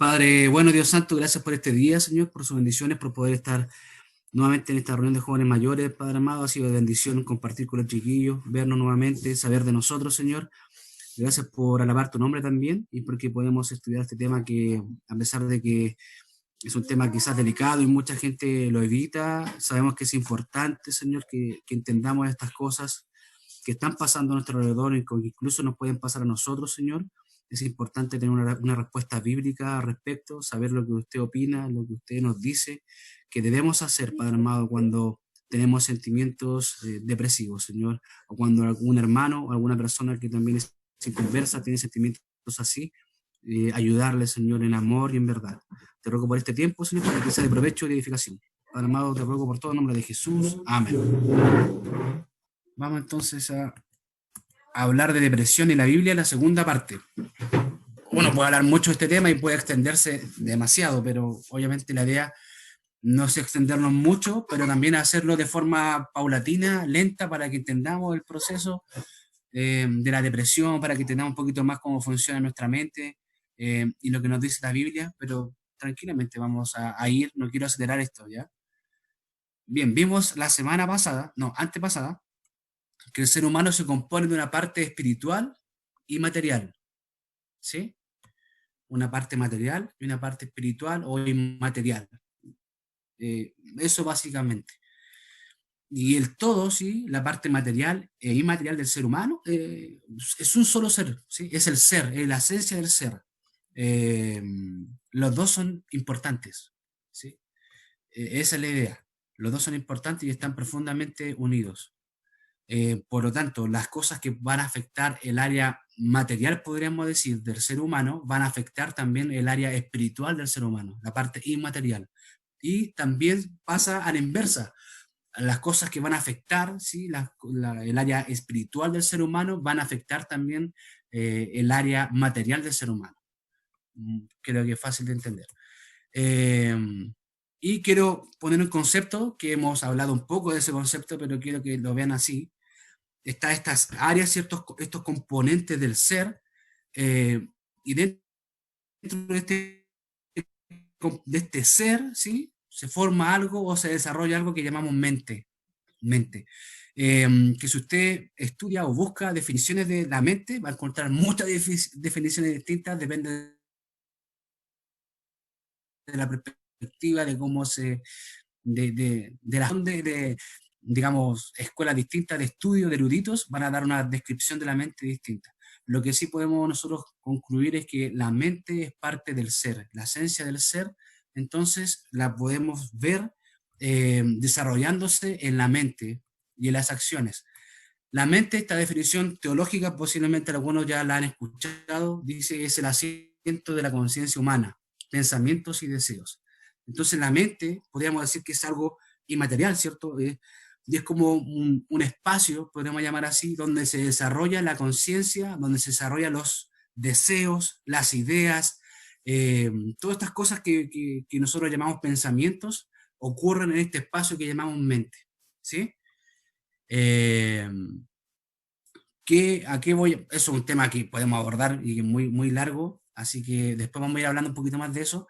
Padre, bueno, Dios Santo, gracias por este día, Señor, por sus bendiciones, por poder estar nuevamente en esta reunión de jóvenes mayores, Padre amado. Ha sido de bendición compartir con los chiquillos, vernos nuevamente, saber de nosotros, Señor. Gracias por alabar tu nombre también y porque podemos estudiar este tema que, a pesar de que es un tema quizás delicado y mucha gente lo evita, sabemos que es importante, Señor, que entendamos estas cosas que están pasando a nuestro alrededor y que incluso nos pueden pasar a nosotros, Señor. Es importante tener una respuesta bíblica al respecto, saber lo que usted opina, lo que usted nos dice, que debemos hacer, Padre amado, cuando tenemos sentimientos depresivos, Señor, o cuando algún hermano o alguna persona que también es inconversa tiene sentimientos así, ayudarle, Señor, en amor y en verdad. Te ruego por este tiempo, Señor, para que sea de provecho y de edificación. Padre amado, te ruego por todo el nombre de Jesús. Amén. Vamos entonces a hablar de depresión en la Biblia, la segunda parte. Uno puede hablar mucho de este tema y puede extenderse demasiado, pero obviamente la idea no es extendernos mucho, pero también hacerlo de forma paulatina, lenta, para que entendamos el proceso de la depresión, para que entendamos un poquito más cómo funciona nuestra mente y lo que nos dice la Biblia, pero tranquilamente vamos a ir, no quiero acelerar esto, ¿ya? Bien, vimos la semana pasada, no, antepasada, que el ser humano se compone de una parte espiritual y material, ¿sí? Una parte material y una parte espiritual o inmaterial. Eso básicamente. Y el todo, ¿sí? La parte material e inmaterial del ser humano es un solo ser, ¿sí? Es el ser, es la esencia del ser. Eh, los dos son importantes, ¿sí? Esa es la idea. Los dos son importantes y están profundamente unidos. Por lo tanto, las cosas que van a afectar el área material, podríamos decir, del ser humano, van a afectar también el área espiritual del ser humano, la parte inmaterial. Y también pasa a la inversa. Las cosas que van a afectar, ¿sí? El área espiritual del ser humano van a afectar también el área material del ser humano. Creo que es fácil de entender. Eh, y quiero poner un concepto que hemos hablado un poco de ese concepto, pero quiero que lo vean así. Está estas áreas, ciertos, estos componentes del ser, y dentro de este ser, ¿sí? Se forma algo o se desarrolla algo que llamamos mente. Mente. Que si usted estudia o busca definiciones de la mente, va a encontrar muchas definiciones distintas, depende de la perspectiva, de cómo se, de la digamos, escuelas distintas de estudio, de eruditos, van a dar una descripción de la mente distinta. Lo que sí podemos nosotros concluir es que la mente es parte del ser, la esencia del ser, entonces la podemos ver desarrollándose en la mente y en las acciones. La mente, esta definición teológica, posiblemente algunos ya la han escuchado, dice es el asiento de la conciencia humana, pensamientos y deseos. Entonces la mente, podríamos decir que es algo inmaterial, ¿cierto? Y es como un espacio, podríamos llamar así, donde se desarrolla la conciencia, donde se desarrollan los deseos, las ideas, todas estas cosas que nosotros llamamos pensamientos, ocurren en este espacio que llamamos mente, ¿sí? Eh, ¿A qué voy? Eso es un tema que podemos abordar y es muy, muy largo, así que después vamos a ir hablando un poquito más de eso,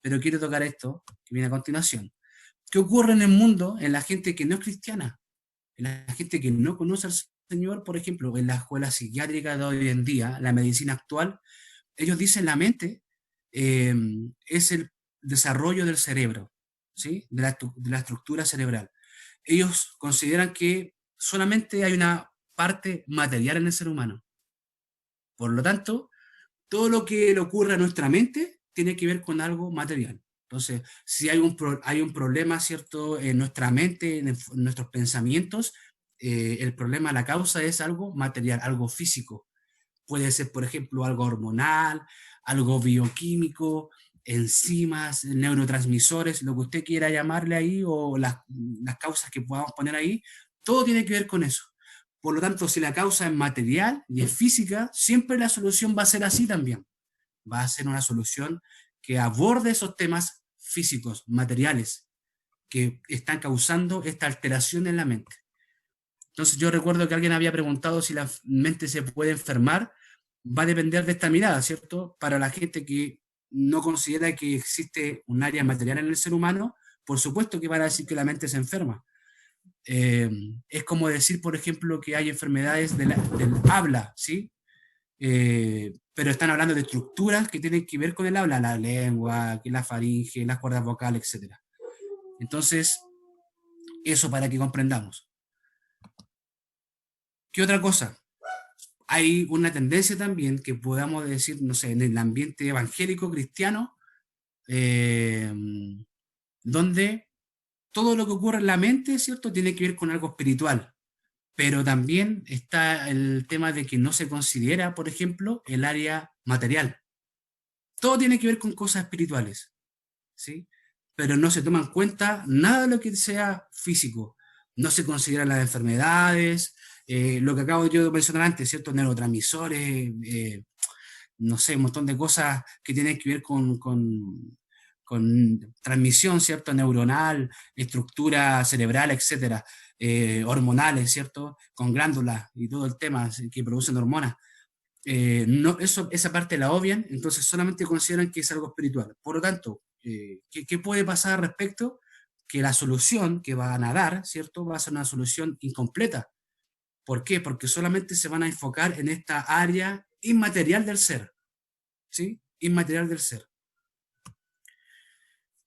pero quiero tocar esto que viene a continuación. ¿Qué ocurre en el mundo en la gente que no es cristiana? En la gente que no conoce al Señor, por ejemplo, en la escuela psiquiátrica de hoy en día, la medicina actual, ellos dicen la mente eh, es el desarrollo del cerebro, ¿sí? De la estructura cerebral. Ellos consideran que solamente hay una parte material en el ser humano. Por lo tanto, todo lo que le ocurre a nuestra mente tiene que ver con algo material. Entonces, si hay un problema, ¿cierto?, en nuestra mente, en nuestros pensamientos, el problema, la causa es algo material, algo físico. Puede ser, por ejemplo, algo hormonal, algo bioquímico, enzimas, neurotransmisores, lo que usted quiera llamarle ahí, o las causas que podamos poner ahí, todo tiene que ver con eso. Por lo tanto, si la causa es material y es física, siempre la solución va a ser así también. Va a ser una solución que aborde esos temas físicos, materiales, que están causando esta alteración en la mente. Entonces yo recuerdo que alguien había preguntado si la mente se puede enfermar. Va a depender de esta mirada, ¿cierto? Para la gente que no considera que existe un área material en el ser humano, por supuesto que van a decir que la mente se enferma. Es como decir, por ejemplo, que hay enfermedades del habla, ¿sí? Pero están hablando de estructuras que tienen que ver con el habla, la lengua, que la faringe, las cuerdas vocales, etc. Entonces, eso para que comprendamos. ¿Qué otra cosa? Hay una tendencia también que podamos decir, no sé, en el ambiente evangélico cristiano, eh, donde todo lo que ocurre en la mente, ¿cierto?, tiene que ver con algo espiritual. Pero también está el tema de que no se considera, por ejemplo, el área material. Todo tiene que ver con cosas espirituales, ¿sí? Pero no se toma en cuenta nada de lo que sea físico. No se consideran las enfermedades, lo que acabo yo de mencionar antes, ¿cierto? Neurotransmisores, no sé, un montón de cosas que tienen que ver con transmisión, ¿cierto? Neuronal, estructura cerebral, etcétera, hormonales, ¿cierto? Con glándulas y todo el tema que producen hormonas. No, esa parte la obvian, entonces solamente consideran que es algo espiritual. Por lo tanto, ¿qué puede pasar al respecto? Que la solución que van a dar, ¿cierto? Va a ser una solución incompleta. ¿Por qué? Porque solamente se van a enfocar en esta área inmaterial del ser, ¿sí? Inmaterial del ser.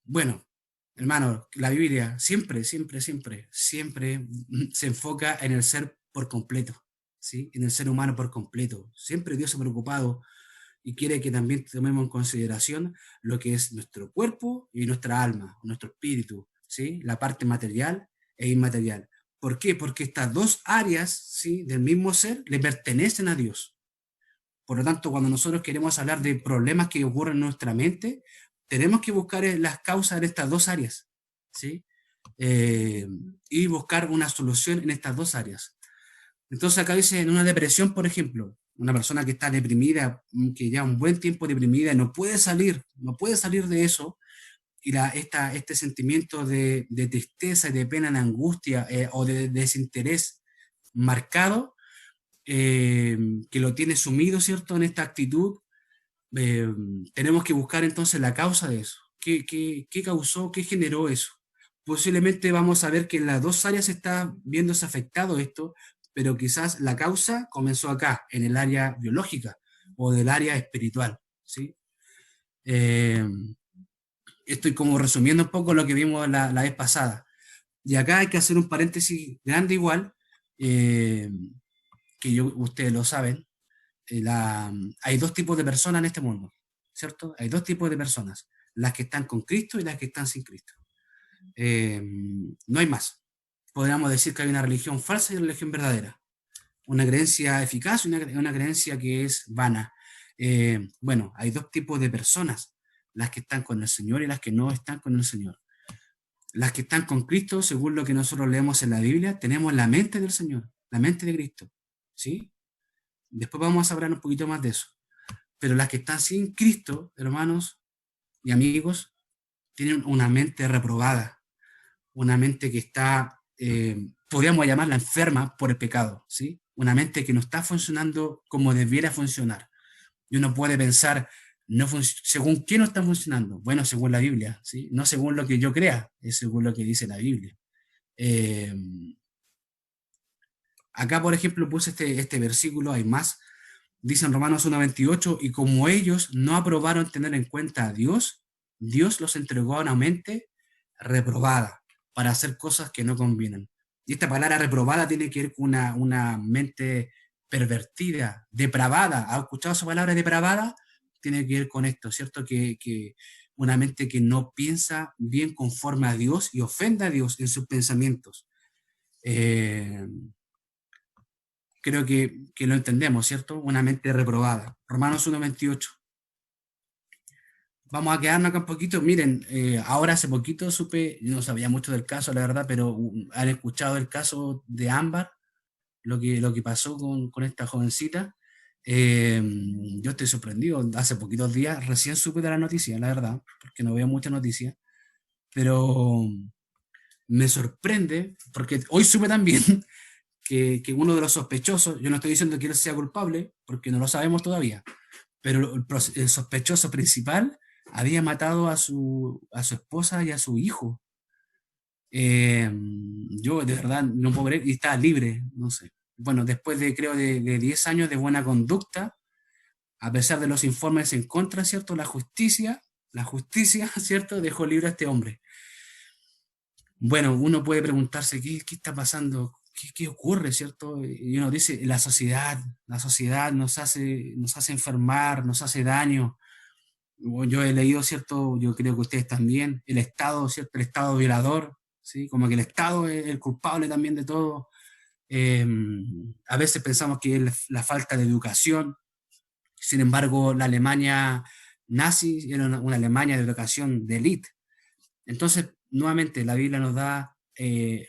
Bueno, hermano, la Biblia siempre, siempre, siempre, siempre se enfoca en el ser por completo, ¿sí? En el ser humano por completo. Siempre Dios se ha preocupado y quiere que también tomemos en consideración lo que es nuestro cuerpo y nuestra alma, nuestro espíritu, ¿sí? La parte material e inmaterial. ¿Por qué? Porque estas dos áreas, ¿sí?, del mismo ser le pertenecen a Dios. Por lo tanto, cuando nosotros queremos hablar de problemas que ocurren en nuestra mente, tenemos que buscar las causas en estas dos áreas, ¿sí? Eh, y buscar una solución en estas dos áreas. Entonces acá dice, en una depresión, por ejemplo, una persona que está deprimida, que lleva un buen tiempo deprimida, no puede salir de eso, y este sentimiento de tristeza y de pena, de angustia o de desinterés marcado, que lo tiene sumido, ¿cierto?, en esta actitud, eh, tenemos que buscar entonces la causa de eso. ¿Qué causó, qué generó eso? Posiblemente vamos a ver que en las dos áreas está viéndose afectado esto, pero quizás la causa comenzó acá, en el área biológica o del área espiritual, ¿sí? Eh, Estoy como resumiendo un poco lo que vimos la vez pasada. Y acá hay que hacer un paréntesis grande igual, eh, ustedes lo saben, hay dos tipos de personas en este mundo, ¿cierto? Hay dos tipos de personas, las que están con Cristo y las que están sin Cristo. No hay más. Podríamos decir que hay una religión falsa y una religión verdadera. Una creencia eficaz y una creencia que es vana. Bueno, hay dos tipos de personas, las que están con el Señor y las que no están con el Señor. Las que están con Cristo, según lo que nosotros leemos en la Biblia, tenemos la mente del Señor, la mente de Cristo, ¿sí? Después vamos a hablar un poquito más de eso. Pero las que están sin Cristo, hermanos y amigos, tienen una mente reprobada, una mente que está, podríamos llamarla enferma por el pecado, ¿sí? Una mente que no está funcionando como debiera funcionar. Y uno puede pensar, ¿según qué no está funcionando? Bueno, según la Biblia, ¿sí? No según lo que yo crea, es según lo que dice la Biblia. Eh, Acá, por ejemplo, puse este versículo, hay más. Dice en Romanos 1:28, y como ellos no aprobaron tener en cuenta a Dios, Dios los entregó a una mente reprobada para hacer cosas que no convienen. Y esta palabra reprobada tiene que ver con una mente pervertida, depravada. ¿Ha escuchado esa palabra depravada? Tiene que ver con esto, ¿cierto? Que una mente que no piensa bien conforme a Dios y ofende a Dios en sus pensamientos. Creo que lo entendemos, ¿cierto? Una mente reprobada. Romanos 1:28. Vamos a quedarnos acá un poquito. Miren, ahora hace poquito supe, no sabía mucho del caso, la verdad, pero han escuchado el caso de Ámbar, lo que pasó con esta jovencita. Eh, yo estoy sorprendido. Hace poquitos días recién supe de la noticia, la verdad, porque no veo muchas noticias, pero me sorprende, porque hoy supe también que uno de los sospechosos, yo no estoy diciendo que él sea culpable, porque no lo sabemos todavía, pero el sospechoso principal había matado a su esposa y a su hijo. Yo de verdad no puedo creer, y estaba libre, no sé. Bueno, después de creo de 10 años de buena conducta, a pesar de los informes en contra, ¿cierto? La justicia, ¿cierto? Dejó libre a este hombre. Bueno, uno puede preguntarse, ¿qué está pasando? ¿Qué ocurre, cierto? Y uno dice, la sociedad nos hace enfermar, nos hace daño. Yo he leído, cierto, yo creo que ustedes también, el Estado, cierto, el Estado violador, ¿sí? Como que el Estado es el culpable también de todo. Eh, a veces pensamos que es la falta de educación. Sin embargo, la Alemania nazi era una Alemania de educación de élite. Entonces, nuevamente, la Biblia nos da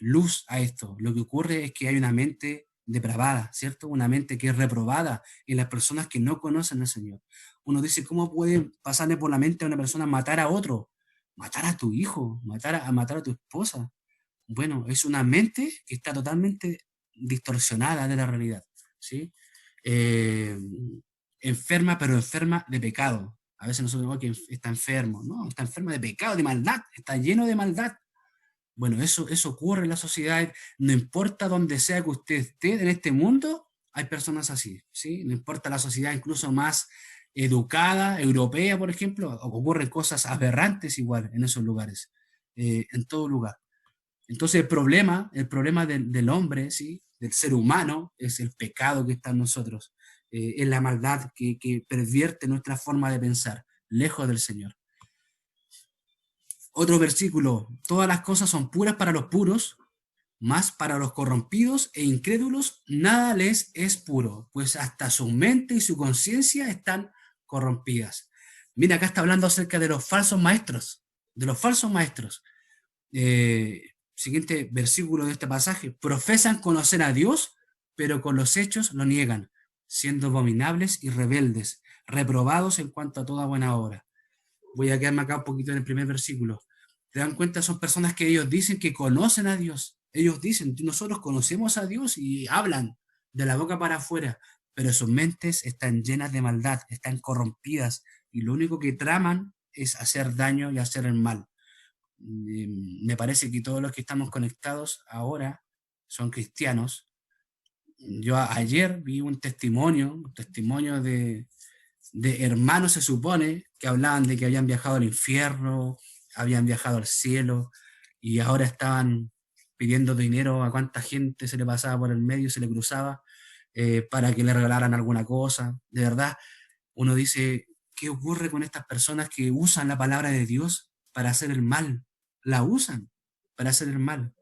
luz a esto. Lo que ocurre es que hay una mente depravada, ¿cierto? Una mente que es reprobada en las personas que no conocen al Señor. Uno dice, ¿cómo puede pasarle por la mente a una persona matar a otro? Matar a tu hijo, matar a tu esposa. Bueno, es una mente que está totalmente distorsionada de la realidad, ¿sí? Eh, enferma, pero enferma de pecado. A veces nosotros decimos que está enfermo, no, está enfermo de pecado, de maldad, está lleno de maldad. Bueno, eso ocurre en la sociedad, no importa donde sea que usted esté en este mundo, hay personas así, ¿sí? No importa la sociedad incluso más educada, europea, por ejemplo, ocurren cosas aberrantes igual en esos lugares, en todo lugar. Entonces el problema del hombre, ¿sí? Del ser humano, es el pecado que está en nosotros, es la maldad que pervierte nuestra forma de pensar, lejos del Señor. Otro versículo, todas las cosas son puras para los puros, mas para los corrompidos e incrédulos nada les es puro, pues hasta su mente y su conciencia están corrompidas. Mira, acá está hablando acerca de los falsos maestros, de los falsos maestros. Siguiente versículo de este pasaje, profesan conocer a Dios, pero con los hechos lo niegan, siendo abominables y rebeldes, reprobados en cuanto a toda buena obra. Voy a quedarme acá un poquito en el primer versículo. ¿Te dan cuenta? Son personas que ellos dicen que conocen a Dios. Ellos dicen, nosotros conocemos a Dios y hablan de la boca para afuera, pero sus mentes están llenas de maldad, están corrompidas y lo único que traman es hacer daño y hacer el mal. Me parece que todos los que estamos conectados ahora son cristianos. Yo ayer vi un testimonio de hermanos, se supone, que hablaban de que habían viajado al infierno, habían viajado al cielo, y ahora estaban pidiendo dinero a cuánta gente se le pasaba por el medio, se le cruzaba, para que le regalaran alguna cosa. De verdad, uno dice, ¿qué ocurre con estas personas que usan la palabra de Dios para hacer el mal? La usan para hacer el mal.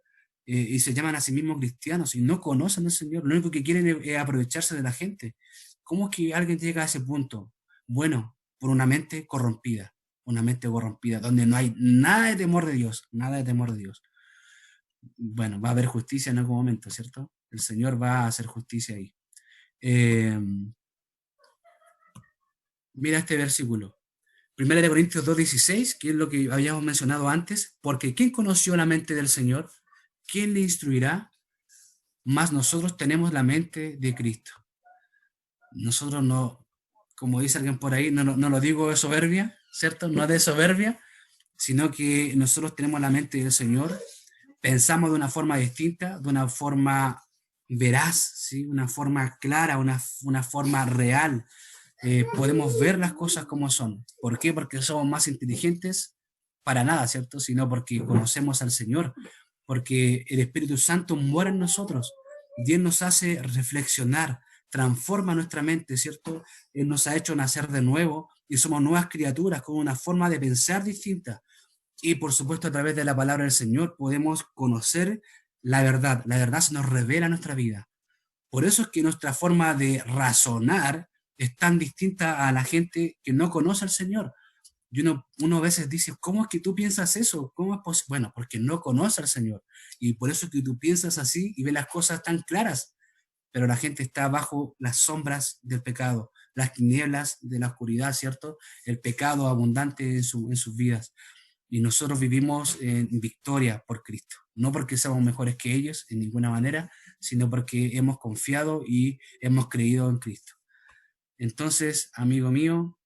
Y se llaman a sí mismos cristianos y no conocen al Señor. Lo único que quieren es aprovecharse de la gente. ¿Cómo es que alguien llega a ese punto? Bueno, por una mente corrompida, donde no hay nada de temor de Dios, nada de temor de Dios. Bueno, va a haber justicia en algún momento, ¿cierto? El Señor va a hacer justicia ahí. Eh, mira este versículo. Primera de Corintios 2:16, que es lo que habíamos mencionado antes, porque ¿quién conoció la mente del Señor? ¿Quién le instruirá? Más nosotros tenemos la mente de Cristo. Nosotros no, como dice alguien por ahí, no lo digo de soberbia, ¿cierto? No de soberbia, sino que nosotros tenemos la mente del Señor, pensamos de una forma distinta, de una forma veraz, ¿sí? Una forma clara, una forma real. Podemos ver las cosas como son. ¿Por qué? Porque somos más inteligentes, para nada, ¿cierto? Sino porque conocemos al Señor, porque el Espíritu Santo mora en nosotros. Dios nos hace reflexionar, transforma nuestra mente, ¿cierto? Él nos ha hecho nacer de nuevo y somos nuevas criaturas con una forma de pensar distinta. Y por supuesto a través de la palabra del Señor podemos conocer la verdad. La verdad se nos revela en nuestra vida. Por eso es que nuestra forma de razonar es tan distinta a la gente que no conoce al Señor. Y uno a veces dice, ¿cómo es que tú piensas eso? ¿Cómo es posible? Bueno, porque no conoce al Señor. Y por eso es que tú piensas así y ves las cosas tan claras. Pero la gente está bajo las sombras del pecado, las tinieblas de la oscuridad, ¿cierto? El pecado abundante en sus vidas. Y nosotros vivimos en victoria por Cristo. No porque seamos mejores que ellos en ninguna manera, sino porque hemos confiado y hemos creído en Cristo. Entonces, amigo mío,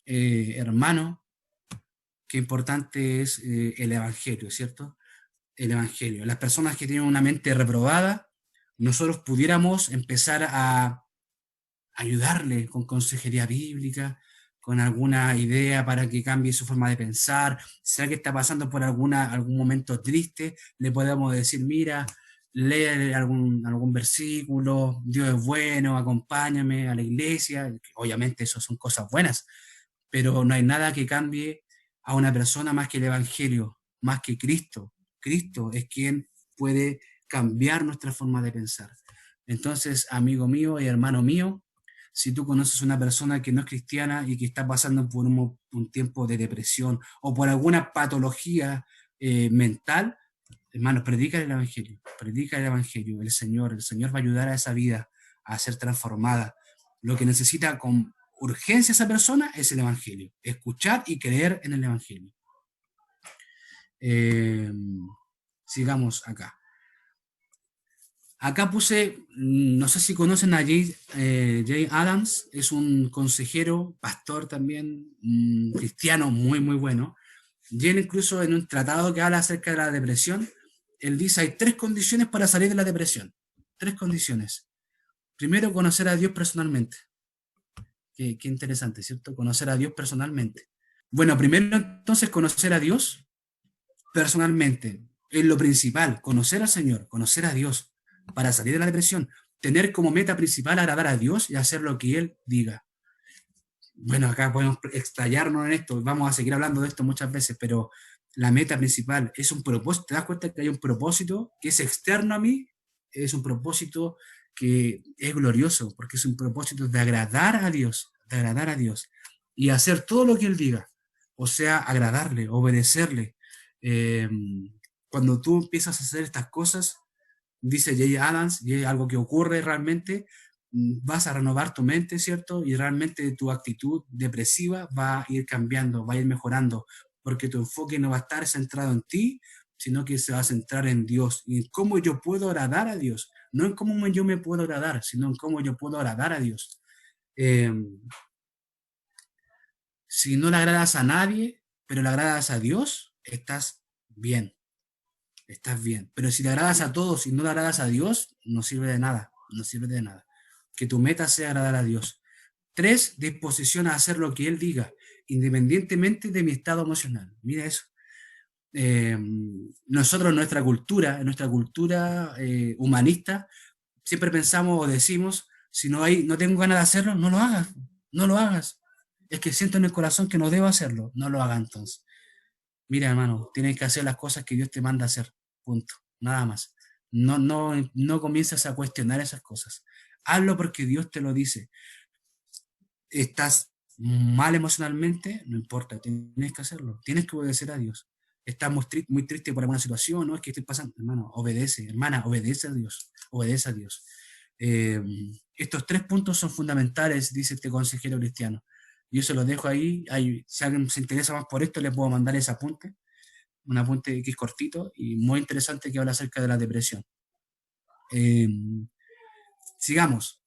hermano, qué importante es el Evangelio, ¿cierto? El Evangelio. Las personas que tienen una mente reprobada, nosotros pudiéramos empezar a ayudarle con consejería bíblica, con alguna idea para que cambie su forma de pensar, sea que está pasando por algún momento triste, le podemos decir, mira, lee algún versículo, Dios es bueno, acompáñame a la iglesia, obviamente eso son cosas buenas, pero no hay nada que cambie a una persona más que el Evangelio, más que Cristo. Cristo es quien puede cambiar nuestra forma de pensar. Entonces, amigo mío y hermano mío, si tú conoces una persona que no es cristiana y que está pasando por un tiempo de depresión o por alguna patología mental, hermanos, predica el Evangelio, el Señor va a ayudar a esa vida a ser transformada. Lo que necesita con urgencia esa persona es el Evangelio, escuchar y creer en el Evangelio. Eh, sigamos acá. Acá puse, no sé si conocen a Jay Adams, es un consejero, pastor también, cristiano muy, muy bueno. Y él incluso en un tratado que habla acerca de la depresión, él dice hay tres condiciones para salir de la depresión. Tres condiciones. Primero, conocer a Dios personalmente. Qué interesante, ¿cierto? Conocer a Dios personalmente. Bueno, primero entonces conocer a Dios personalmente. Es lo principal, conocer al Señor, conocer a Dios para salir de la depresión. Tener como meta principal agradar a Dios y hacer lo que Él diga. Bueno, acá podemos explayarnos en esto, vamos a seguir hablando de esto muchas veces, pero la meta principal es un propósito, te das cuenta que hay un propósito que es externo a mí, es un propósito que es glorioso, porque es un propósito de agradar a Dios, y hacer todo lo que Él diga, o sea, agradarle, obedecerle. Eh, cuando tú empiezas a hacer estas cosas, dice Jay Adams, y es algo que ocurre realmente, vas a renovar tu mente, ¿cierto? Y realmente tu actitud depresiva va a ir cambiando, va a ir mejorando, porque tu enfoque no va a estar centrado en ti, sino que se va a centrar en Dios y en cómo yo puedo agradar a Dios, no en cómo yo me puedo agradar, sino en cómo yo puedo agradar a Dios. Eh, si no le agradas a nadie, pero le agradas a Dios, bien, estás bien. Pero si le agradas a todos y no le agradas a Dios, no sirve de nada, no sirve de nada. Que tu meta sea agradar a Dios. Tres, disposición a hacer lo que Él diga, independientemente de mi estado emocional. Mira eso. Nosotros en nuestra cultura humanista, siempre pensamos o decimos, si no tengo ganas de hacerlo, no lo hagas, no lo hagas. Es que siento en el corazón que no debo hacerlo, no lo haga entonces. Mira, hermano, tienes que hacer las cosas que Dios te manda a hacer. Punto. Nada más. No comiences a cuestionar esas cosas. Hazlo porque Dios te lo dice. Estás mal emocionalmente, no importa, tienes que hacerlo. Tienes que obedecer a Dios. Estás muy triste por alguna situación, ¿no? Es que estoy pasando. Hermano, obedece. Hermana, obedece a Dios. Obedece a Dios. Eh, estos tres puntos son fundamentales, dice este consejero cristiano. Yo se los dejo ahí. Si alguien se interesa más por esto, le puedo mandar ese apunte, un apunte que es cortito y muy interesante que habla acerca de la depresión. Eh, sigamos.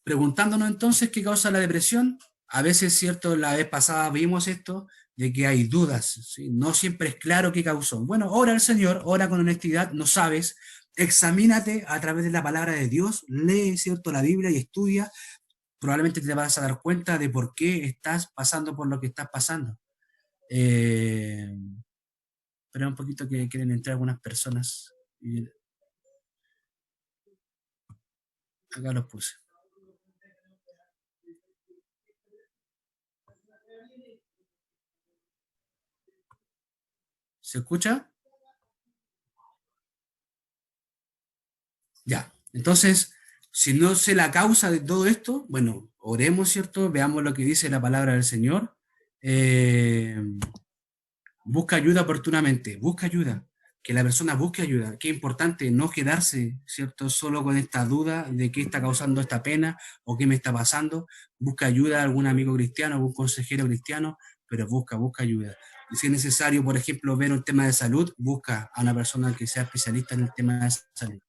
Preguntándonos entonces qué causa la depresión. A veces, cierto, la vez pasada vimos esto, de que hay dudas, ¿sí? No siempre es claro qué causó. Bueno, ora al Señor, ora con honestidad, no sabes, examínate a través de la palabra de Dios, lee, cierto, la Biblia y estudia, probablemente te vas a dar cuenta de por qué estás pasando por lo que estás pasando. Eh, pero un poquito que quieren entrar algunas personas. Y acá los puse. ¿Se escucha? Ya. Entonces, si no sé la causa de todo esto, bueno, oremos, ¿cierto? Veamos lo que dice la palabra del Señor. Eh, busca ayuda oportunamente, busca ayuda. Que la persona busque ayuda. Qué importante no quedarse, ¿cierto? Solo con esta duda de qué está causando esta pena o qué me está pasando. Busca ayuda a algún amigo cristiano, algún consejero cristiano, pero busca ayuda. Y si es necesario, por ejemplo, ver un tema de salud, busca a una persona que sea especialista en el tema de salud.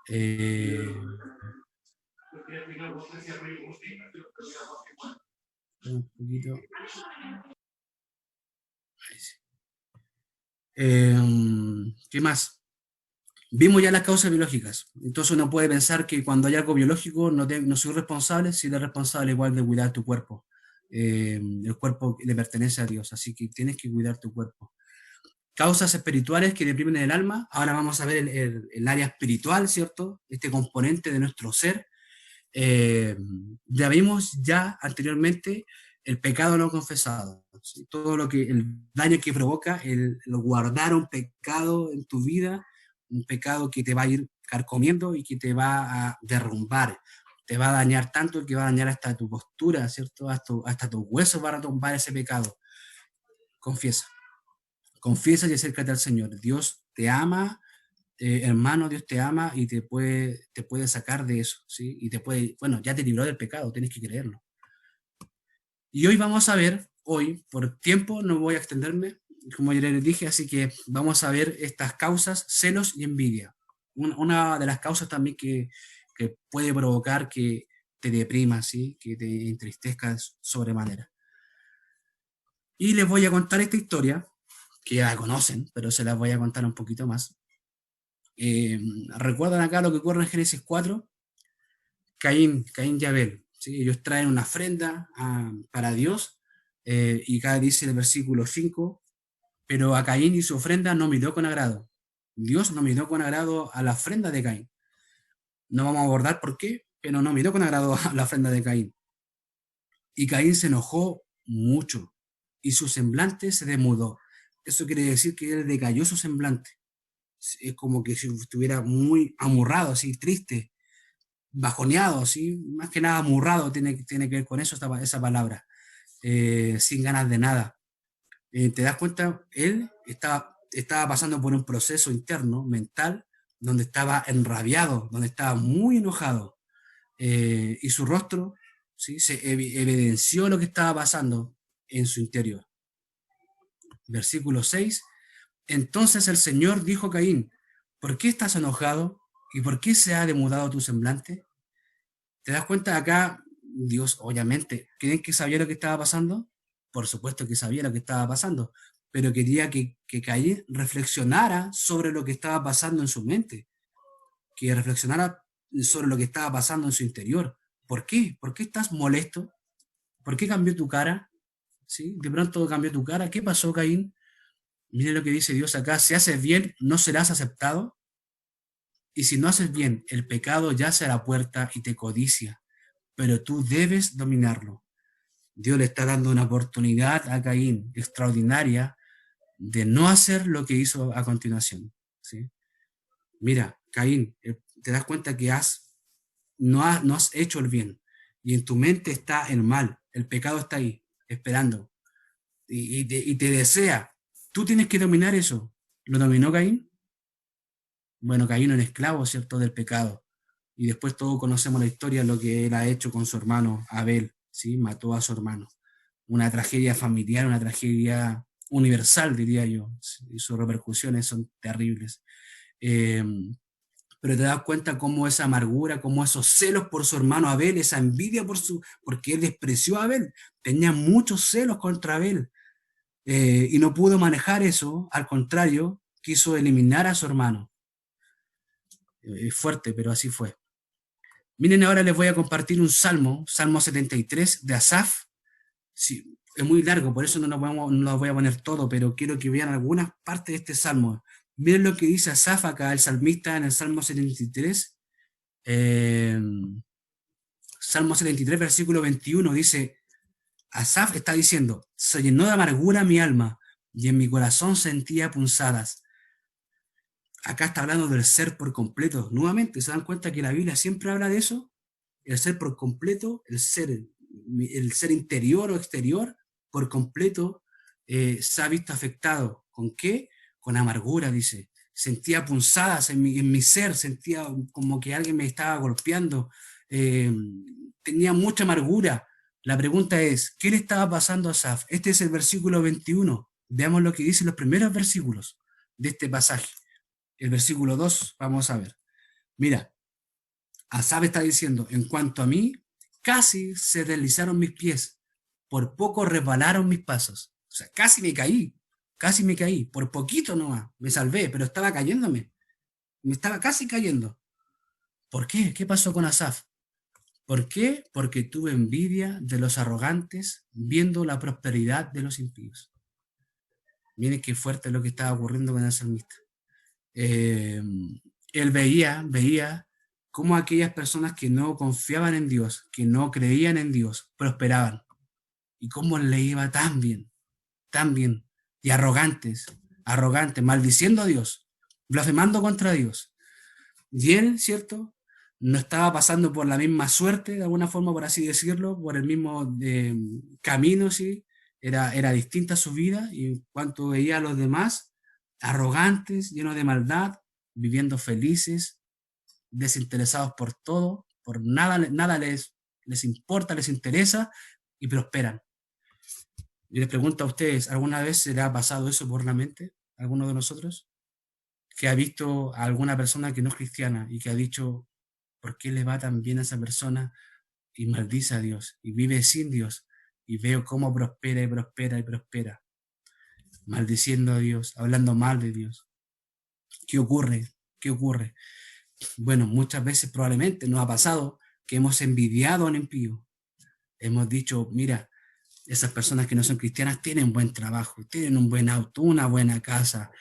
Eh, Un poquito. ¿Qué más? Vimos ya las causas biológicas. Entonces uno puede pensar que cuando hay algo biológico no soy responsable, si eres responsable igual de cuidar tu cuerpo. El cuerpo le pertenece a Dios, así que tienes que cuidar tu cuerpo. Causas espirituales que deprimen el alma. Ahora vamos a ver el área espiritual, ¿cierto? Este componente de nuestro ser. Ya vimos ya anteriormente el pecado no confesado, ¿sí? Todo lo que, el daño que provoca el guardar un pecado en tu vida, un pecado que te va a ir carcomiendo y que te va a derrumbar, te va a dañar tanto que va a dañar hasta tu postura, ¿cierto? Hasta tus huesos van a tumbar ese pecado. Confiesa, confiesa y acércate al Señor. Dios te ama, hermano, Dios te ama y te puede sacar de eso, ¿sí? Y te puede, bueno, ya te libró del pecado, tienes que creerlo. Y hoy vamos a ver, hoy, por tiempo, no voy a extenderme, como ya les dije, así que vamos a ver estas causas, celos y envidia. Una de las causas también que puede provocar que te deprimas, ¿sí? Que te entristezcas sobremanera. Y les voy a contar esta historia, que ya la conocen, pero se las voy a contar un poquito más. ¿Recuerdan acá lo que ocurre en Génesis 4? Caín y Abel, ¿sí? Ellos traen una ofrenda para Dios, y acá dice el versículo 5, pero a Caín y su ofrenda no miró con agrado. Dios no miró con agrado a la ofrenda de Caín. No vamos a abordar por qué, pero no miró con agrado a la ofrenda de Caín. Y Caín se enojó mucho y su semblante se demudó. Eso quiere decir que él decayó su semblante. Es como que si estuviera muy amurrado, así, triste, bajoneado, ¿sí? Más que nada amurrado tiene que ver con eso esa palabra, sin ganas de nada. ¿Te das cuenta? Él estaba pasando por un proceso interno, mental, donde estaba enrabiado, donde estaba muy enojado, y su rostro, ¿sí? Se evidenció lo que estaba pasando en su interior. Versículo 6. Entonces el Señor dijo a Caín, ¿por qué estás enojado? ¿Y por qué se ha demudado tu semblante? ¿Te das cuenta acá? Dios, obviamente, ¿creen que sabía lo que estaba pasando? Por supuesto que sabía lo que estaba pasando, pero quería que Caín reflexionara sobre lo que estaba pasando en su mente, que reflexionara sobre lo que estaba pasando en su interior. ¿Por qué? ¿Por qué estás molesto? ¿Por qué cambió tu cara? ¿Sí? De pronto cambió tu cara. ¿Qué pasó, Caín? Mire lo que dice Dios acá, si haces bien, no serás aceptado. Y si no haces bien, el pecado yace a la puerta y te codicia, pero tú debes dominarlo. Dios le está dando una oportunidad a Caín extraordinaria de no hacer lo que hizo a continuación, ¿sí? Mira, Caín, te das cuenta que no has hecho el bien y en tu mente está el mal, el pecado está ahí, esperando y te desea. Tú tienes que dominar eso. ¿Lo dominó Caín? Bueno, Caín es un esclavo, ¿cierto?, del pecado. Y después todos conocemos la historia, lo que él ha hecho con su hermano Abel, ¿sí? Mató a su hermano. Una tragedia familiar, una tragedia universal, diría yo, y sus repercusiones son terribles. Eh, pero te das cuenta cómo esa amargura, cómo esos celos por su hermano Abel, esa envidia porque él despreció a Abel, tenía muchos celos contra Abel, y no pudo manejar eso, al contrario, quiso eliminar a su hermano. Es fuerte, pero así fue. Miren, ahora les voy a compartir un salmo, Salmo 73 de Asaf. Sí, es muy largo, por eso no lo voy a poner todo, pero quiero que vean algunas partes de este salmo. Miren lo que dice Asaf acá, el salmista, en el Salmo 73. Eh, Salmo 73, versículo 21, dice, Asaf está diciendo, se llenó de amargura mi alma, y en mi corazón sentía punzadas. Acá está hablando del ser por completo. Nuevamente, ¿se dan cuenta que la Biblia siempre habla de eso? El ser por completo, el ser interior o exterior, por completo, se ha visto afectado. ¿Con qué? Con amargura, dice. Sentía punzadas en mi ser, sentía como que alguien me estaba golpeando, eh, tenía mucha amargura. La pregunta es, ¿qué le estaba pasando a Asaf? Este es el versículo 21. Veamos lo que dicen los primeros versículos de este pasaje. El versículo 2, vamos a ver. Mira, Asaf está diciendo, en cuanto a mí, casi se deslizaron mis pies, por poco resbalaron mis pasos. O sea, casi me caí, por poquito nomás, me salvé, pero estaba cayéndome, me estaba casi cayendo. ¿Por qué? ¿Qué pasó con Asaf? ¿Por qué? Porque tuve envidia de los arrogantes viendo la prosperidad de los impíos. Miren qué fuerte lo que estaba ocurriendo con el salmista. Eh, Él veía cómo aquellas personas que no confiaban en Dios, que no creían en Dios, prosperaban. Y cómo le iba tan bien, y arrogantes, maldiciendo a Dios, blasfemando contra Dios. Y él, ¿cierto? No estaba pasando por la misma suerte, de alguna forma, por así decirlo, por el mismo camino, ¿sí? Era distinta su vida, y en cuanto veía a los demás, arrogantes, llenos de maldad, viviendo felices, desinteresados por todo, por nada, nada les importa, les interesa, y prosperan. Y les pregunto a ustedes, ¿alguna vez se le ha pasado eso por la mente a alguno de nosotros? Que ha visto a alguna persona que no es cristiana y que ha dicho, ¿por qué le va tan bien a esa persona? Y maldice a Dios y vive sin Dios. Y veo cómo prospera y prospera y prospera, maldiciendo a Dios, hablando mal de Dios. ¿Qué ocurre? ¿Qué ocurre? Bueno, muchas veces probablemente nos ha pasado que hemos envidiado al impío. Hemos dicho, mira, esas personas que no son cristianas tienen buen trabajo, tienen un buen auto, una buena casa,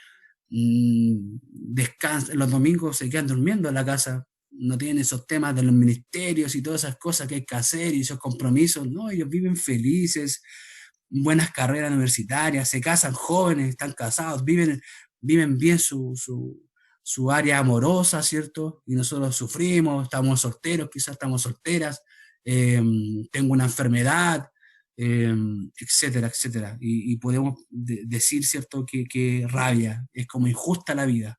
descansan, los domingos se quedan durmiendo en la casa, no tienen esos temas de los ministerios y todas esas cosas que hay que hacer y esos compromisos, no, ellos viven felices, buenas carreras universitarias, se casan jóvenes, están casados, viven bien su área amorosa, ¿cierto? Y nosotros sufrimos, estamos solteros, quizás estamos solteras, eh, tengo una enfermedad, eh, etcétera, etcétera. Y podemos decir, ¿cierto?, que rabia, es como injusta la vida.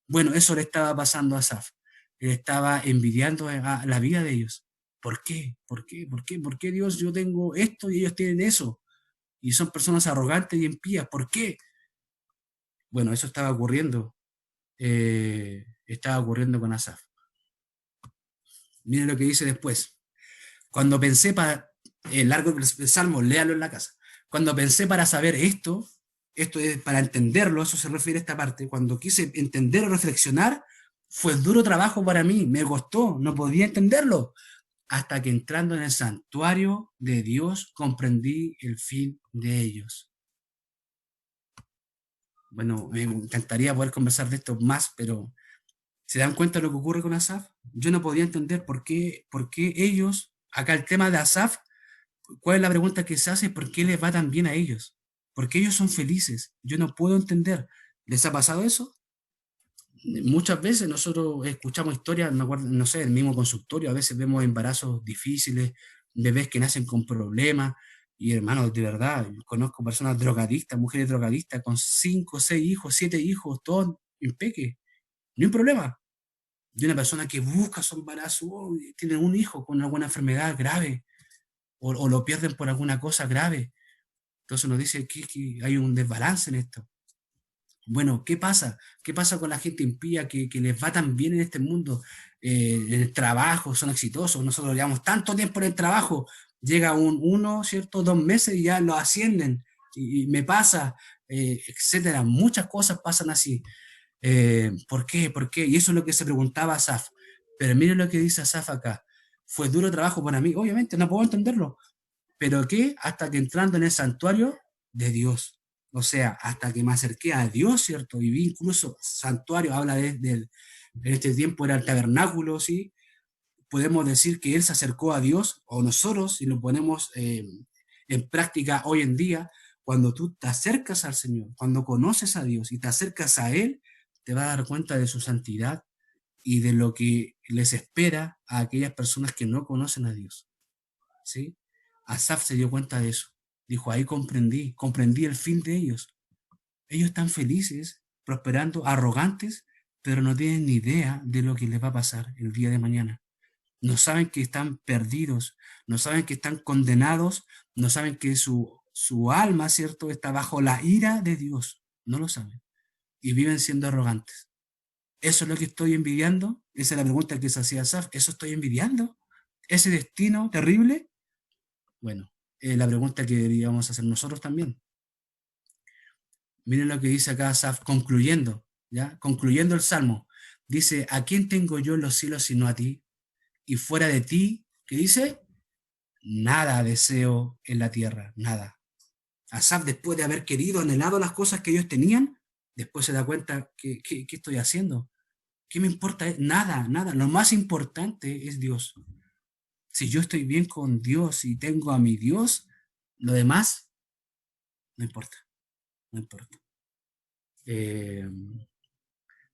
Bueno, eso le estaba pasando a Asaf. Él estaba envidiando a la vida de ellos. ¿Por qué? ¿Por qué? ¿Por qué? ¿Por qué Dios yo tengo esto y ellos tienen eso? Y son personas arrogantes y impías. ¿Por qué? Bueno, eso estaba ocurriendo con Asaf. Miren lo que dice después. Cuando pensé para, el largo del Salmo, léalo en la casa. Cuando pensé para saber esto es para entenderlo, eso se refiere a esta parte. Cuando quise entender o reflexionar, fue duro trabajo para mí, me costó, no podía entenderlo. Hasta que entrando en el santuario de Dios comprendí el fin de ellos. Bueno, me encantaría poder conversar de esto más, pero ¿se dan cuenta de lo que ocurre con Asaf? Yo no podía entender por qué ellos, acá el tema de Asaf, ¿cuál es la pregunta que se hace? ¿Por qué les va tan bien a ellos? Porque ellos son felices. Yo no puedo entender. ¿Les ha pasado eso? Muchas veces nosotros escuchamos historias, me acuerdo, no sé, el mismo consultorio, a veces vemos embarazos difíciles, bebés que nacen con problemas, y hermanos, de verdad, conozco personas drogadictas, mujeres drogadictas con 5, 6 hijos, 7 hijos, todos impeque, ni un problema. De una persona que busca su embarazo, oh, tiene un hijo con alguna enfermedad grave, o lo pierden por alguna cosa grave. Entonces nos dice que hay un desbalance en esto. Bueno, ¿qué pasa? ¿Qué pasa con la gente impía que les va tan bien en este mundo? En el trabajo, son exitosos. Nosotros llevamos tanto tiempo en el trabajo. Llega uno, ¿cierto? 2 meses y ya lo ascienden. Y me pasa, etcétera. Muchas cosas pasan así. ¿Por qué? ¿Por qué? Y eso es lo que se preguntaba Asaf. Pero miren lo que dice Asaf acá. Fue duro trabajo para mí. Obviamente, no puedo entenderlo. ¿Pero qué? Hasta que entrando en el santuario de Dios. O sea, hasta que me acerqué a Dios, ¿cierto? Y vi incluso santuario, habla en este tiempo era el tabernáculo, ¿sí? Podemos decir que Él se acercó a Dios, o nosotros, si lo ponemos en práctica hoy en día, cuando tú te acercas al Señor, cuando conoces a Dios y te acercas a Él, te vas a dar cuenta de su santidad y de lo que les espera a aquellas personas que no conocen a Dios, ¿sí? Asaf se dio cuenta de eso. Dijo, ahí comprendí el fin de ellos. Ellos están felices, prosperando, arrogantes, pero no tienen ni idea de lo que les va a pasar el día de mañana. No saben que están perdidos, no saben que están condenados, no saben que su alma, ¿cierto?, está bajo la ira de Dios. No lo saben. Y viven siendo arrogantes. ¿Eso es lo que estoy envidiando? Esa es la pregunta que se hacía Asaf. ¿Eso estoy envidiando? ¿Ese destino terrible? Bueno, la pregunta que deberíamos hacer nosotros también. Miren lo que dice acá Asaf, concluyendo, ¿ya? Concluyendo el Salmo. Dice, ¿a quién tengo yo en los cielos sino a ti? Y fuera de ti, ¿qué dice? Nada deseo en la tierra, nada. Asaf, después de haber querido, anhelado las cosas que ellos tenían, después se da cuenta, ¿qué estoy haciendo? ¿Qué me importa? Nada, nada. Lo más importante es Dios. Si yo estoy bien con Dios y tengo a mi Dios, lo demás no importa, no importa. Eh,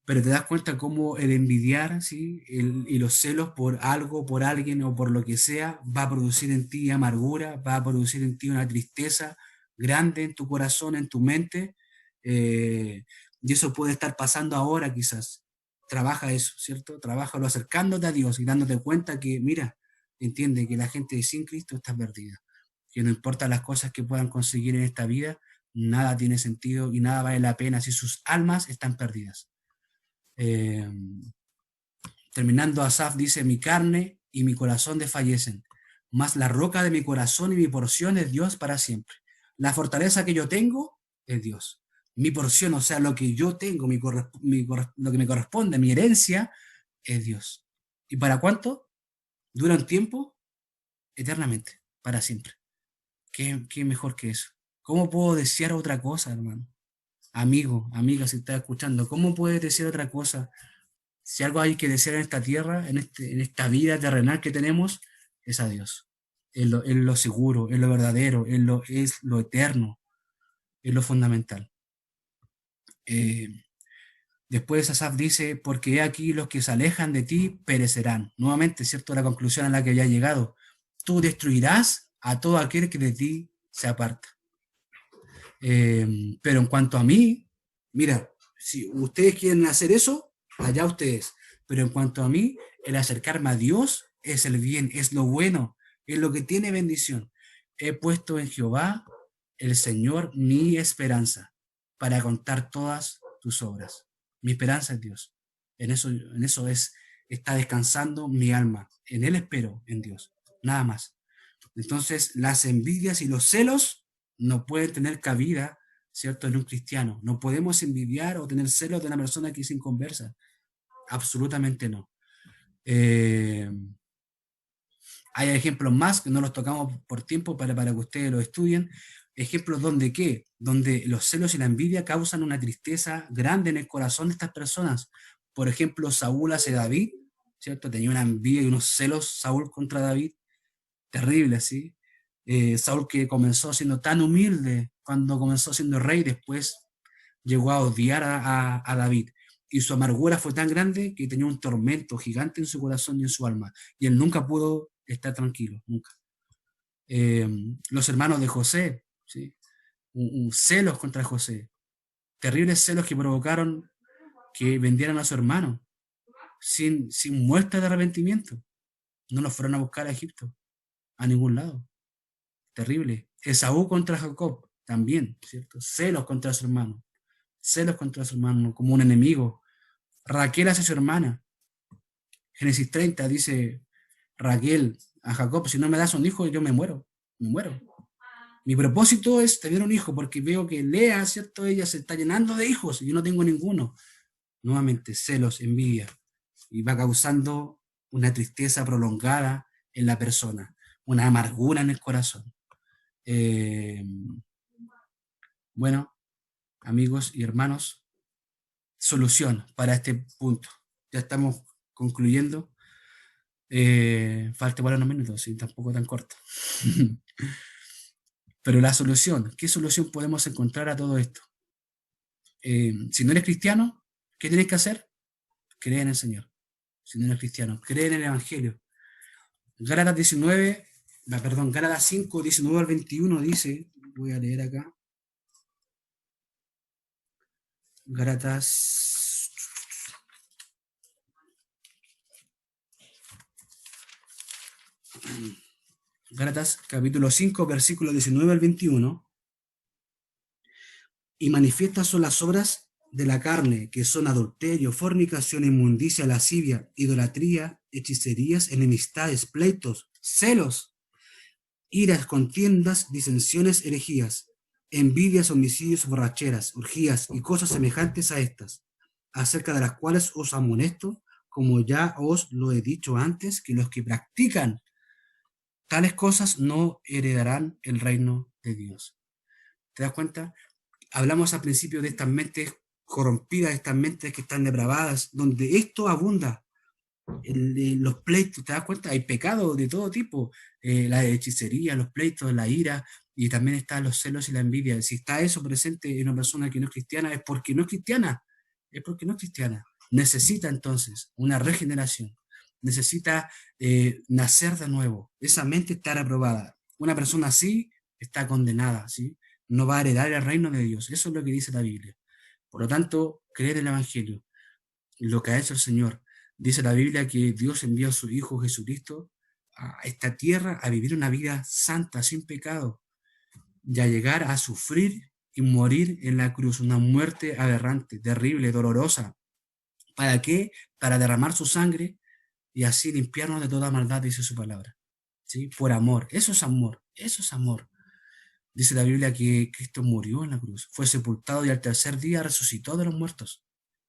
pero te das cuenta cómo el envidiar, ¿sí? Y los celos por algo, por alguien o por lo que sea, va a producir en ti amargura, va a producir en ti una tristeza grande en tu corazón, en tu mente, y eso puede estar pasando ahora quizás. Trabaja eso, ¿cierto? Trabájalo acercándote a Dios y dándote cuenta que, mira, entiende que la gente sin Cristo está perdida, que no importa las cosas que puedan conseguir en esta vida, nada tiene sentido y nada vale la pena si sus almas están perdidas. Eh, Terminando, Asaf dice, mi carne y mi corazón desfallecen, mas la roca de mi corazón y mi porción es Dios para siempre. La fortaleza que yo tengo es Dios. Mi porción, o sea, lo que yo tengo, lo que me corresponde, mi herencia, es Dios. ¿Y para cuánto? ¿Dura un tiempo? Eternamente, para siempre. ¿Qué mejor que eso? ¿Cómo puedo desear otra cosa, hermano? Amigo, amiga, si estás escuchando, ¿cómo puedes desear otra cosa? Si algo hay que desear en esta tierra, en esta vida terrenal que tenemos, es a Dios. Es lo seguro, es lo verdadero, es lo eterno, es lo fundamental. Eh, Después Asaf dice, porque he aquí los que se alejan de ti perecerán. Nuevamente, ¿cierto? La conclusión a la que había llegado. Tú destruirás a todo aquel que de ti se aparta. Pero en cuanto a mí, mira, si ustedes quieren hacer eso, allá ustedes. Pero en cuanto a mí, el acercarme a Dios es el bien, es lo bueno, es lo que tiene bendición. He puesto en Jehová, el Señor, mi esperanza, para contar todas tus obras. Mi esperanza es Dios. En eso está descansando mi alma. En Él espero, en Dios. Nada más. Entonces, las envidias y los celos no pueden tener cabida, ¿cierto?, en un cristiano. No podemos envidiar o tener celos de una persona que es inconversa. Absolutamente no. Hay ejemplos más que no los tocamos por tiempo para que ustedes lo estudien. Ejemplos donde qué, donde los celos y la envidia causan una tristeza grande en el corazón de estas personas. Por ejemplo, Saúl hacia David, ¿cierto? Tenía una envidia y unos celos Saúl contra David terrible, ¿sí? Saúl, que comenzó siendo tan humilde cuando comenzó siendo rey, después llegó a odiar a David. Y su amargura fue tan grande que tenía un tormento gigante en su corazón y en su alma. Y él nunca pudo estar tranquilo, nunca. Los hermanos de José, ¿sí? Celos contra José. Terribles celos que provocaron que vendieran a su hermano sin muestra de arrepentimiento. No los fueron a buscar a Egipto, a ningún lado. Terrible. Esaú contra Jacob, también, ¿cierto? Celos contra su hermano. Celos contra su hermano, como un enemigo. Raquel hacia su hermana. Génesis 30 dice Raquel a Jacob, si no me das un hijo, yo me muero. Me muero. Mi propósito es tener un hijo, porque veo que Lea, ¿cierto? Ella se está llenando de hijos y yo no tengo ninguno. Nuevamente, celos, envidia. Y va causando una tristeza prolongada en la persona, una amargura en el corazón. Bueno, amigos y hermanos, solución para este punto. Ya estamos concluyendo. Falta igual unos minutos, y tampoco tan corto. Pero la solución, ¿qué solución podemos encontrar a todo esto? Si no eres cristiano, ¿qué tienes que hacer? Creer en el Señor. Si no eres cristiano, creer en el Evangelio. Gálatas 19, perdón, Gálatas 5, 19 al 21 dice, voy a leer acá. Gálatas capítulo 5, versículo 19 al 21. Y manifiestas son las obras de la carne, que son adulterio, fornicación, inmundicia, lascivia, idolatría, hechicerías, enemistades, pleitos, celos, iras, contiendas, disensiones, herejías, envidias, homicidios, borracheras, orgías y cosas semejantes a estas, acerca de las cuales os amonesto, como ya os lo he dicho antes, que los que practican tales cosas no heredarán el reino de Dios. ¿Te das cuenta? Hablamos al principio de estas mentes corrompidas, estas mentes que están depravadas, donde esto abunda. Los pleitos, ¿te das cuenta? Hay pecados de todo tipo, la hechicería, los pleitos, la ira, y también están los celos y la envidia. Si está eso presente en una persona que no es cristiana, es porque no es cristiana, es porque no es cristiana. Necesita entonces una regeneración, necesita nacer de nuevo. Esa mente está reprobada. Una persona así está condenada, ¿sí? No va a heredar el reino de Dios. Eso es lo que dice la Biblia. Por lo tanto, creer el Evangelio, lo que ha hecho el Señor. Dice la Biblia que Dios envió a su Hijo Jesucristo a esta tierra a vivir una vida santa, sin pecado, y a llegar a sufrir y morir en la cruz, una muerte aberrante, terrible, dolorosa. ¿Para qué? Para derramar su sangre y así limpiarnos de toda maldad, dice su palabra. ¿Sí? Por amor. Eso es amor. Eso es amor. Dice la Biblia que Cristo murió en la cruz, fue sepultado y al tercer día resucitó de los muertos.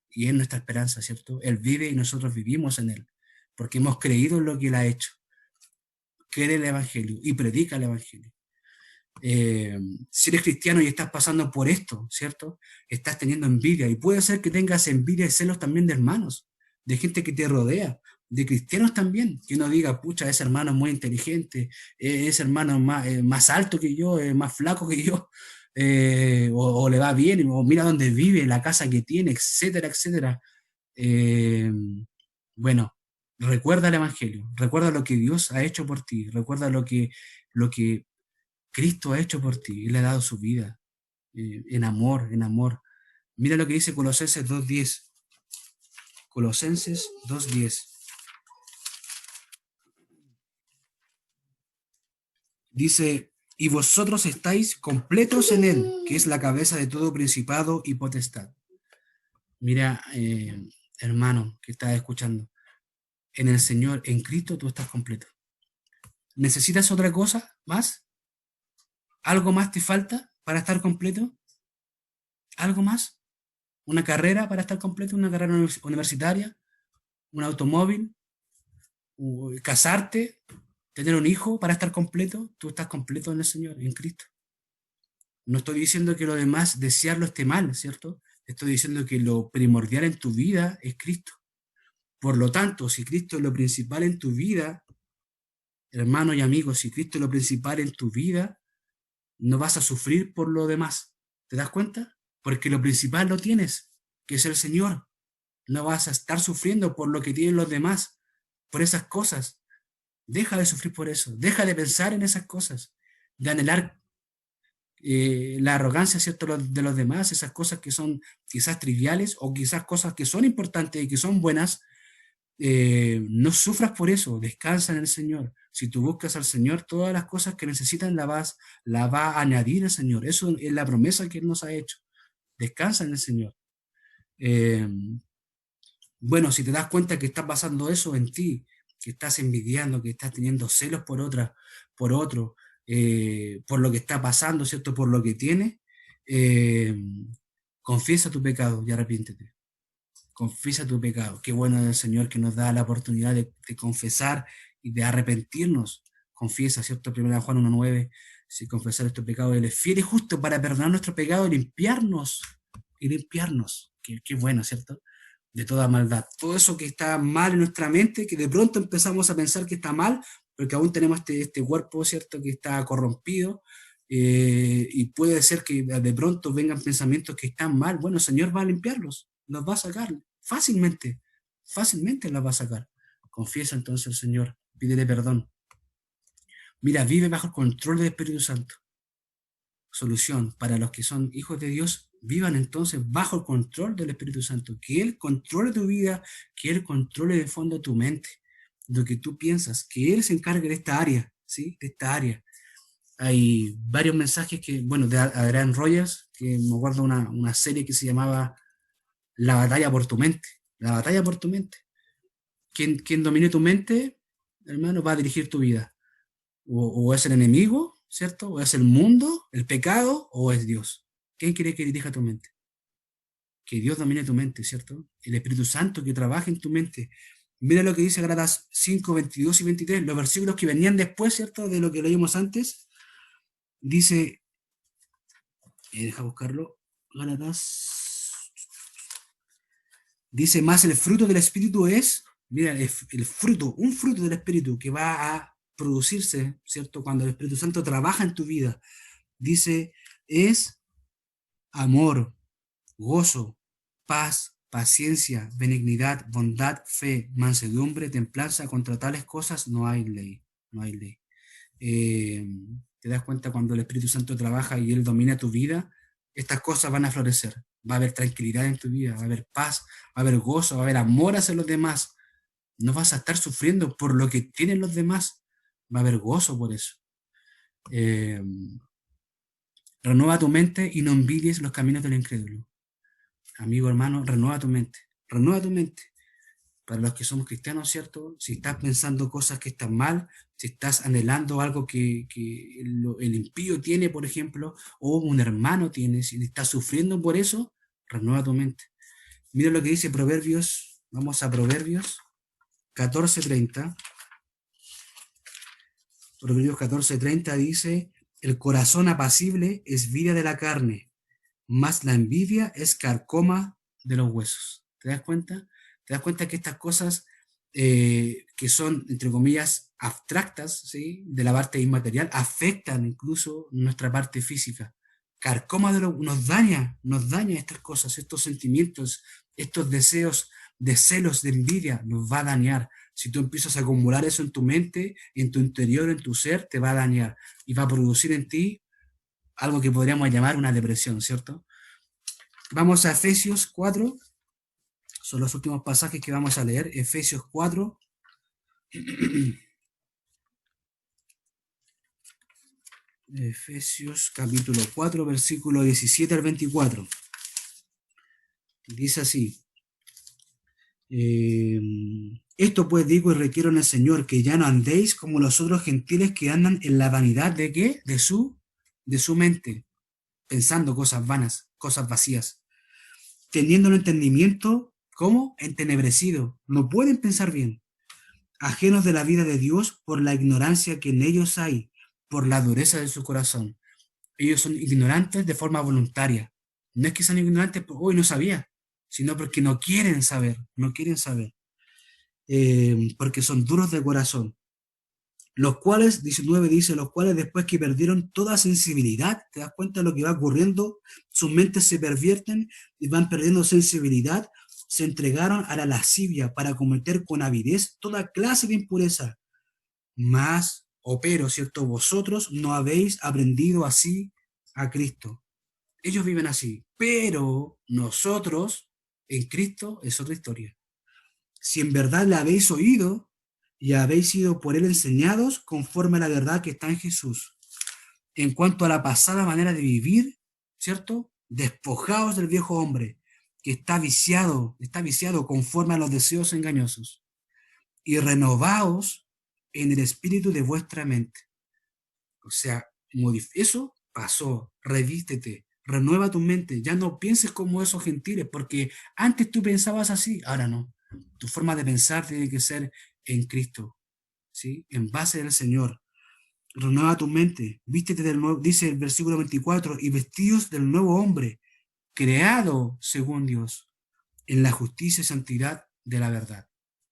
Y es nuestra esperanza, ¿cierto? Él vive y nosotros vivimos en Él, porque hemos creído en lo que Él ha hecho. Cree el Evangelio y predica el Evangelio. Si eres cristiano y estás pasando por esto, ¿cierto? Estás teniendo envidia, y puede ser que tengas envidia y celos también de hermanos, de gente que te rodea, de cristianos también, que uno diga, pucha, ese hermano es muy inteligente, ese hermano es más alto que yo, más flaco que yo, o le va bien, o mira dónde vive, la casa que tiene, etcétera, etcétera. Eh, bueno, recuerda el Evangelio, recuerda lo que Dios ha hecho por ti, recuerda lo que Cristo ha hecho por ti. Él le ha dado su vida en amor, en amor. Mira lo que dice Colosenses 2.10. Colosenses 2.10. Dice, y vosotros estáis completos en Él, que es la cabeza de todo principado y potestad. Mira, hermano que estás escuchando, en el Señor, en Cristo, tú estás completo. ¿Necesitas otra cosa más? ¿Algo más te falta para estar completo? ¿Algo más? ¿Una carrera para estar completo? ¿Una carrera universitaria? ¿Un automóvil? ¿Casarte? ¿Tener un hijo para estar completo? Tú estás completo en el Señor, en Cristo. No estoy diciendo que lo demás, desearlo, esté mal, ¿cierto? Estoy diciendo que lo primordial en tu vida es Cristo. Por lo tanto, si Cristo es lo principal en tu vida, hermano y amigo, si Cristo es lo principal en tu vida, no vas a sufrir por lo demás. ¿Te das cuenta? Porque lo principal lo tienes, que es el Señor. No vas a estar sufriendo por lo que tienen los demás, por esas cosas. Deja de sufrir por eso, deja de pensar en esas cosas, de anhelar la arrogancia, ¿cierto?, de los demás, esas cosas que son quizás triviales o quizás cosas que son importantes y que son buenas. No sufras por eso, descansa en el Señor. Si tú buscas al Señor, todas las cosas que necesitan la va a añadir el Señor. Eso es la promesa que Él nos ha hecho. Descansa en el Señor. Eh, bueno, si te das cuenta que está pasando eso en ti, que estás envidiando, que estás teniendo celos por otro, por lo que está pasando, ¿cierto? Por lo que tiene, eh, confiesa tu pecado y arrepiéntete. Confiesa tu pecado. Qué bueno es el Señor que nos da la oportunidad de confesar y de arrepentirnos. Confiesa, ¿cierto? 1 Juan 1.9, si confesar estos pecados, Él es fiel y justo para perdonar nuestro pecado y limpiarnos. Y limpiarnos. Qué bueno, ¿cierto? De toda maldad. Todo eso que está mal en nuestra mente, que de pronto empezamos a pensar que está mal, porque aún tenemos este cuerpo, ¿cierto?, que está corrompido, y puede ser que de pronto vengan pensamientos que están mal. Bueno, el Señor va a limpiarlos, los va a sacar fácilmente, fácilmente los va a sacar. Confiesa entonces al Señor, pídele perdón. Mira, vive bajo el control del Espíritu Santo. Solución para los que son hijos de Dios: vivan entonces bajo el control del Espíritu Santo, que Él controle tu vida, que Él controle de fondo tu mente, lo que tú piensas, que Él se encargue de esta área, ¿sí? De esta área. Hay varios mensajes que, bueno, de Adrian Rogers, que me acuerdo una serie que se llamaba La batalla por tu mente, la batalla por tu mente. Quien domine tu mente, hermano, va a dirigir tu vida. O es el enemigo, ¿cierto? O es el mundo, el pecado, o es Dios. ¿Quién quiere que dirija tu mente? Que Dios domine tu mente, ¿cierto? El Espíritu Santo que trabaje en tu mente. Mira lo que dice Gálatas 5, 22 y 23, los versículos que venían después, ¿cierto? De lo que leímos antes. Dice, deja buscarlo, Gálatas, dice, más el fruto del Espíritu es, mira, el fruto, un fruto del Espíritu que va a producirse, ¿cierto? Cuando el Espíritu Santo trabaja en tu vida, dice, es amor, gozo, paz, paciencia, benignidad, bondad, fe, mansedumbre, templanza. Contra tales cosas no hay ley, no hay ley. Eh, Te das cuenta cuando el Espíritu Santo trabaja y Él domina tu vida, estas cosas van a florecer. Va a haber tranquilidad en tu vida, va a haber paz, va a haber gozo, va a haber amor hacia los demás. No vas a estar sufriendo por lo que tienen los demás, va a haber gozo por eso. Eh, Renueva tu mente y no envidies los caminos del incrédulo. Amigo, hermano, renueva tu mente. Renueva tu mente. Para los que somos cristianos, ¿cierto? Si estás pensando cosas que están mal, si estás anhelando algo que el impío tiene, por ejemplo, o un hermano tiene, si estás sufriendo por eso, renueva tu mente. Mira lo que dice Proverbios, vamos a Proverbios 14:30. Proverbios 14:30 dice, el corazón apacible es vida de la carne, más la envidia es carcoma de los huesos. ¿Te das cuenta? ¿Te das cuenta que estas cosas que son, entre comillas, abstractas, ¿sí? De la parte inmaterial, afectan incluso nuestra parte física? Carcoma de nos daña estas cosas, estos sentimientos, estos deseos de celos, de envidia, nos va a dañar. Si tú empiezas a acumular eso en tu mente, en tu interior, en tu ser, te va a dañar y va a producir en ti algo que podríamos llamar una depresión, ¿cierto? Vamos a Efesios 4, son los últimos pasajes que vamos a leer. Efesios 4, Efesios capítulo 4, versículo 17 al 24. Dice así, esto pues digo y requiero en el Señor, que ya no andéis como los otros gentiles que andan en la vanidad de ¿qué? De su mente, pensando cosas vanas, cosas vacías, teniendo el entendimiento, ¿cómo? Entenebrecido, no pueden pensar bien, ajenos de la vida de Dios por la ignorancia que en ellos hay, por la dureza de su corazón. Ellos son ignorantes de forma voluntaria. No es que sean ignorantes porque hoy no sabía, sino porque no quieren saber, no quieren saber, porque son duros de corazón. Los cuales, 19 dice, los cuales después que perdieron toda sensibilidad, te das cuenta de lo que va ocurriendo, sus mentes se pervierten y van perdiendo sensibilidad, se entregaron a la lascivia para cometer con avidez toda clase de impureza. Mas, pero, ¿cierto? Vosotros no habéis aprendido así a Cristo. Ellos viven así, pero nosotros en Cristo es otra historia. Si en verdad la habéis oído y habéis sido por él enseñados conforme a la verdad que está en Jesús. En cuanto a la pasada manera de vivir, ¿cierto? Despojaos del viejo hombre que está viciado conforme a los deseos engañosos y renovaos en el espíritu de vuestra mente. O sea, eso pasó, revístete, renueva tu mente, ya no pienses como esos gentiles, porque antes tú pensabas así, ahora no. Tu forma de pensar tiene que ser en Cristo, ¿sí? En base del Señor. Renueva tu mente, vístete del nuevo, dice el versículo 24, y vestidos del nuevo hombre, creado según Dios, en la justicia y santidad de la verdad.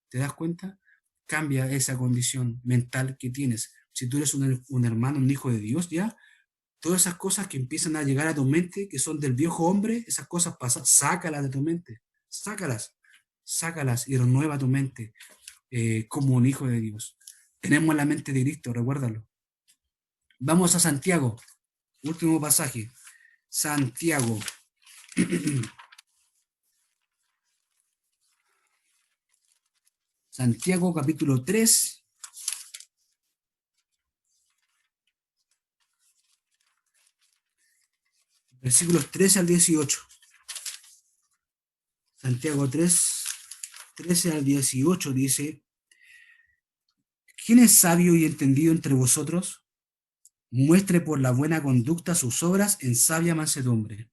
¿Te das cuenta? Cambia esa condición mental que tienes. Si tú eres un hermano, un hijo de Dios, ya, todas esas cosas que empiezan a llegar a tu mente, que son del viejo hombre, esas cosas pasan, sácalas de tu mente, sácalas y renueva tu mente como un hijo de Dios. Tenemos la mente de Cristo, recuérdalo. Vamos a Santiago, último pasaje. Santiago. Santiago capítulo 3, versículos 13 al 18. Santiago 3, 13 al 18 dice ¿Quién es sabio y entendido entre vosotros? Muestre por la buena conducta sus obras en sabia mansedumbre.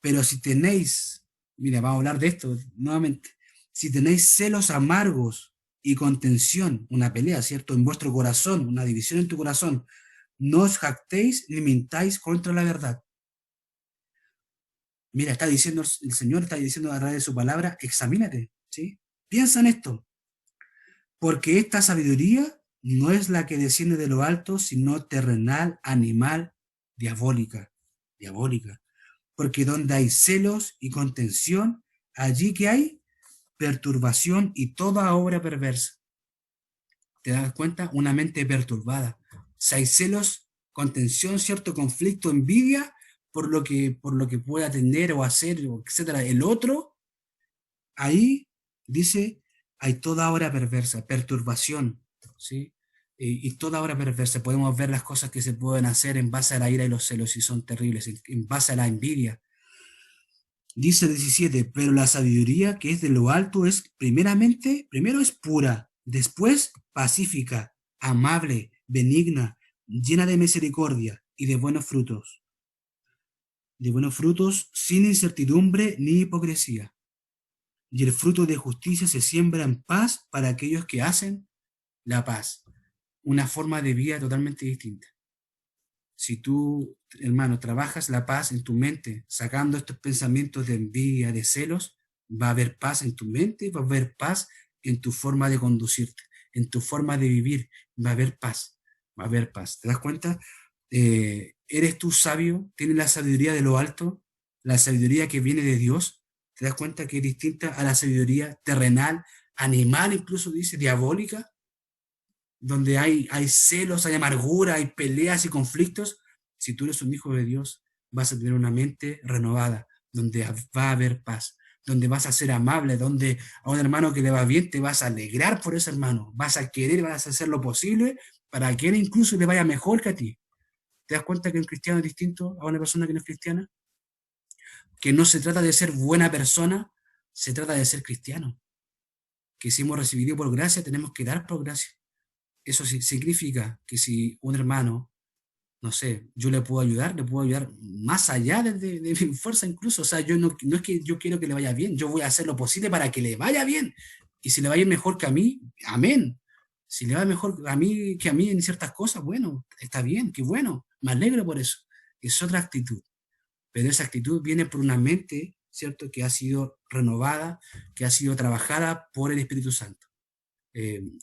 Pero si tenéis, mira, vamos a hablar de esto nuevamente, si tenéis celos amargos y contención, una pelea, ¿cierto? En vuestro corazón, una división en tu corazón, no os jactéis ni mintáis contra la verdad. Mira, está diciendo el Señor, está diciendo a través de su palabra, examínate, ¿sí? Piensa en esto, porque esta sabiduría no es la que desciende de lo alto, sino terrenal, animal, diabólica, diabólica. Porque donde hay celos y contención, allí que hay perturbación y toda obra perversa. ¿Te das cuenta? Una mente perturbada. Si hay celos, contención, cierto conflicto, envidia por lo que pueda tener o hacer, etcétera, el otro, ahí dice, hay toda obra perversa, perturbación, ¿sí? Y toda obra perversa. Podemos ver las cosas que se pueden hacer en base a la ira y los celos y son terribles, en base a la envidia. Dice el 17, pero la sabiduría que es de lo alto es primero es pura, después pacífica, amable, benigna, llena de misericordia y de buenos frutos sin incertidumbre ni hipocresía. Y el fruto de justicia se siembra en paz para aquellos que hacen la paz. Una forma de vida totalmente distinta. Si tú, hermano, trabajas la paz en tu mente, sacando estos pensamientos de envidia, de celos, va a haber paz en tu mente, va a haber paz en tu forma de conducirte, en tu forma de vivir, va a haber paz, va a haber paz. ¿Te das cuenta? ¿Eres tú sabio? ¿Tienes la sabiduría de lo alto? La sabiduría que viene de Dios. ¿Te das cuenta que es distinta a la sabiduría terrenal, animal, incluso dice, diabólica? Donde hay celos, hay amargura, hay peleas y conflictos, si tú eres un hijo de Dios, vas a tener una mente renovada, donde va a haber paz, donde vas a ser amable, donde a un hermano que le va bien te vas a alegrar por ese hermano, vas a querer, vas a hacer lo posible para que él incluso le vaya mejor que a ti. ¿Te das cuenta que un cristiano es distinto a una persona que no es cristiana? Que no se trata de ser buena persona, se trata de ser cristiano. Que si hemos recibido por gracia, tenemos que dar por gracia. Eso significa que si un hermano, no sé, yo le puedo ayudar más allá de mi fuerza incluso. O sea, yo no es que yo quiero que le vaya bien, yo voy a hacer lo posible para que le vaya bien. Y si le va a ir mejor que a mí, amén. Si le va mejor a mí que a mí en ciertas cosas, bueno, está bien, qué bueno, me alegro por eso. Es otra actitud, pero esa actitud viene por una mente, ¿cierto?, que ha sido renovada, que ha sido trabajada por el Espíritu Santo.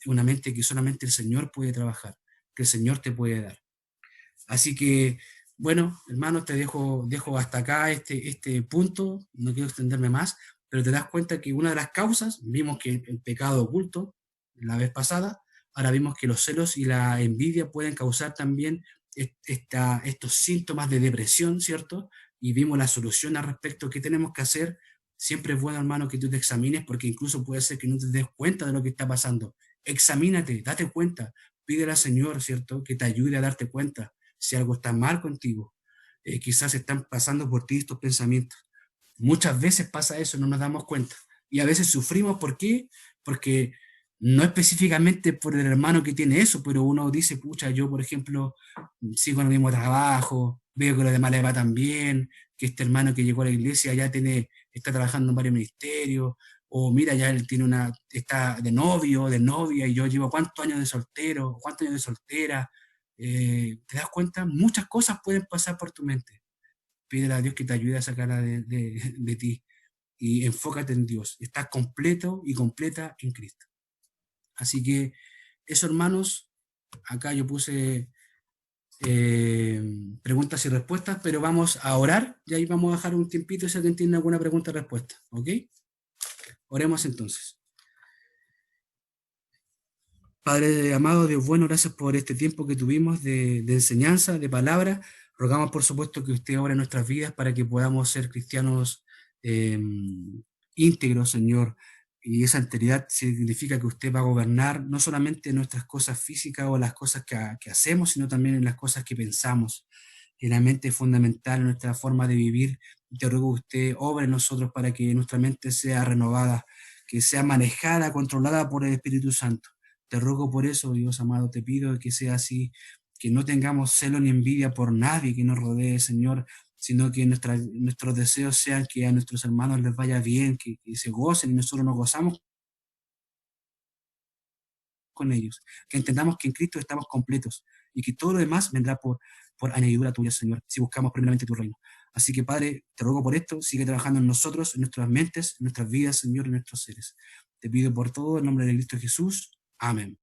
Una mente que solamente el Señor puede trabajar, que el Señor te puede dar. Así que, bueno, hermanos, dejo hasta acá este punto, no quiero extenderme más, pero te das cuenta que una de las causas, vimos que el pecado oculto la vez pasada, ahora vimos que los celos y la envidia pueden causar también estos síntomas de depresión, ¿cierto? Y vimos la solución al respecto, ¿qué tenemos que hacer? Siempre es bueno, hermano, que tú te examines, porque incluso puede ser que no te des cuenta de lo que está pasando. Examínate, date cuenta, pídele al Señor, ¿cierto?, que te ayude a darte cuenta si algo está mal contigo. Quizás están pasando por ti estos pensamientos. Muchas veces pasa eso, no nos damos cuenta. Y a veces sufrimos, ¿por qué? Porque no específicamente por el hermano que tiene eso, pero uno dice, pucha, yo por ejemplo, sigo en el mismo trabajo, veo que los demás le va tan bien, que este hermano que llegó a la iglesia ya está trabajando en varios ministerios, o mira, ya él está de novio, de novia, y yo llevo cuántos años de soltero, cuántos años de soltera. ¿Te das cuenta? Muchas cosas pueden pasar por tu mente. Pídele a Dios que te ayude a sacarla de ti y enfócate en Dios. Estás completo y completa en Cristo. Así que eso, hermanos, acá yo puse preguntas y respuestas, pero vamos a orar y ahí vamos a dejar un tiempito si alguien tiene alguna pregunta o respuesta. ¿Ok? Oremos entonces. Padre amado, Dios bueno, gracias por este tiempo que tuvimos de enseñanza, de palabra. Rogamos, por supuesto, que usted obra en nuestras vidas para que podamos ser cristianos eh, íntegros, Señor. Y esa integridad significa que usted va a gobernar no solamente en nuestras cosas físicas o las cosas que hacemos, sino también en las cosas que pensamos. Que la mente es fundamental en nuestra forma de vivir. Te ruego que usted obre en nosotros para que nuestra mente sea renovada, que sea manejada, controlada por el Espíritu Santo, Te ruego por eso, Dios amado, te pido que sea así, que no tengamos celo ni envidia por nadie que nos rodee, Señor, sino que nuestros deseos sean que a nuestros hermanos les vaya bien, que se gocen y nosotros nos gozamos con ellos, que entendamos que en Cristo estamos completos y que todo lo demás vendrá por añadidura tuya, Señor, si buscamos primeramente tu reino. Así que, Padre, te ruego por esto, sigue trabajando en nosotros, en nuestras mentes, en nuestras vidas, Señor, en nuestros seres. Te pido por todo, en nombre de Cristo Jesús. Amén.